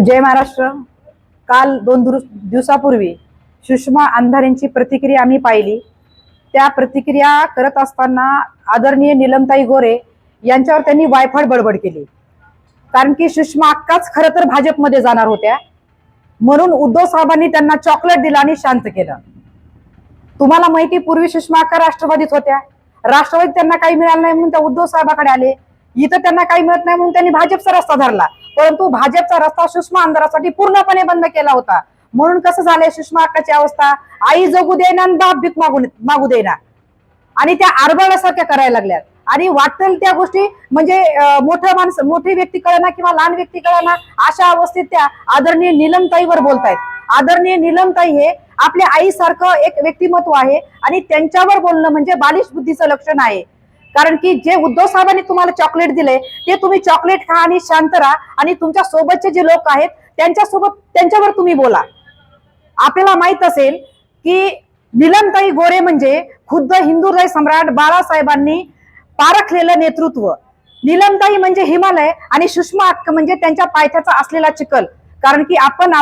जय महाराष्ट्र। काल 2 दिवसापूर्वी सुषमा अंधारेंची प्रतिक्रिया आम्ही पाहिली। त्या प्रतिक्रिया करत असताना आदरणीय नीलमताई गोरे यांच्यावर त्यांनी वायफळ बडबड केली, कारण की सुषमा अक्काच खरं तर भाजपमध्ये जाणार होत्या, म्हणून उद्धव साहेबांनी त्यांना चॉकलेट दिलं आणि शांत केलं। तुम्हाला माहिती, पूर्वी सुषमा अक्का राष्ट्रवादीत होत्या, राष्ट्रवादीत त्यांना काही मिळालं नाही म्हणून त्या उद्धव साहेबांकडे आले, इथं त्यांना काही मिळत नाही म्हणून त्यांनी भाजपचा रस्ता धरला, परंतु भाजपचा रस्ता सुषमा अंधारासाठी पूर्णपणे बंद केला होता। म्हणून कसं झालंय सुषमा अक्काची अवस्था, आई जगू देना आणि बाप भीक मागू देना, आणि त्या आरबळासारख्या करायला लागल्यात। आणि वाटेल त्या गोष्टी म्हणजे मोठी व्यक्ती कळना किंवा लहान व्यक्ती कळना, अशा अवस्थेत त्या आदरणीय नीलमताईवर बोलतायत। आदरणीय नीलमताई हे आपल्या आईसारखं एक व्यक्तिमत्व आहे आणि त्यांच्यावर बोलणं म्हणजे बालिश बुद्धीचं लक्षण आहे। कारण की जे उद्धव साहेबांनी तुम्हाला चॉकलेट दिले ते तुम्ही चॉकलेट खा आणि शांत राहा, आणि तुमच्या सोबतचे जे लोक आहेत त्यांच्यावर तुम्ही बोला। आपल्याला माहित असेल की नीलमताई गोरे म्हणजे खुद्द हिंदू हृदय सम्राट बाळासाहेबांनी पारखलेलं नेतृत्व। नीलमताई म्हणजे हिमालय आणि सुषमा अक्का म्हणजे त्यांच्या पायथ्याचा असलेला चिखल। कारण की आपण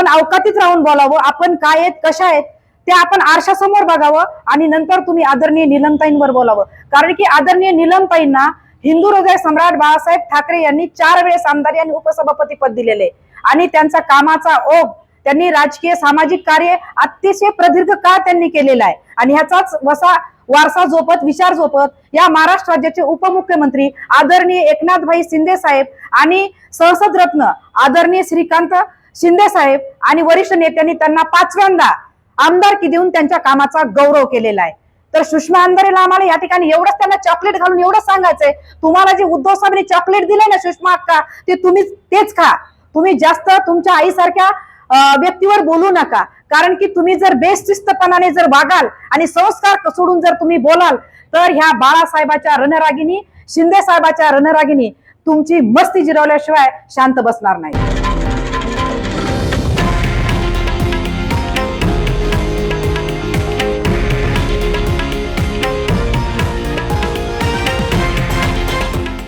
अवकातीत राहून बोलावं, आपण काय आहेत कशा आहेत ते आपण आरशासमोर बघावं, आणि नंतर तुम्ही आदरणीय नीलमताईंवर बोलावं। कारण की आदरणीय नीलमताईंना हिंदू हृदय सम्राट बाळासाहेब ठाकरे यांनी 4 वेळेस आमदार आणि उपसभापती पद दिलेले, आणि त्यांचा कामाचा ओघ, त्यांनी राजकीय सामाजिक कार्य अतिशय प्रदीर्घ काळ त्यांनी केलेला आहे, आणि ह्याचाच वारसा जोपत विचार जोपत या महाराष्ट्र राज्याचे उपमुख्यमंत्री आदरणीय एकनाथभाई शिंदे साहेब आणि संसद रत्न आदरणीय श्रीकांत शिंदे साहेब आणि वरिष्ठ नेत्यांनी त्यांना 5व्यांदा आमदारकी देऊन त्यांच्या कामाचा गौरव केलेला आहे। तर सुषमा अंधारेला आम्हाला या ठिकाणी एवढंच त्यांना चॉकलेट घालून एवढंच सांगायचंय, तुम्हाला जे उद्धव साहेबांनी चॉकलेट दिलंय ना सुषमा अक्का, ते तुम्ही तेच खा। तुम्ही जास्त तुमच्या आईसारख्या व्यक्तीवर बोलू नका, कारण की तुम्ही जर बेशिस्तपणाने जर वागाल आणि संस्कार सोडून जर तुम्ही बोलाल तर ह्या बाळासाहेबाच्या रणरागिनी, शिंदे साहेबाच्या रणरागिनी तुमची मस्ती जिरवल्याशिवाय शांत बसणार नाही।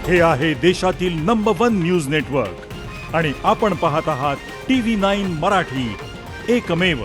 हे आहे देशातील नंबर 1 न्यूज नेटवर्क, आणि आपण पाहत आहात TV9 मराठी, एकमेव।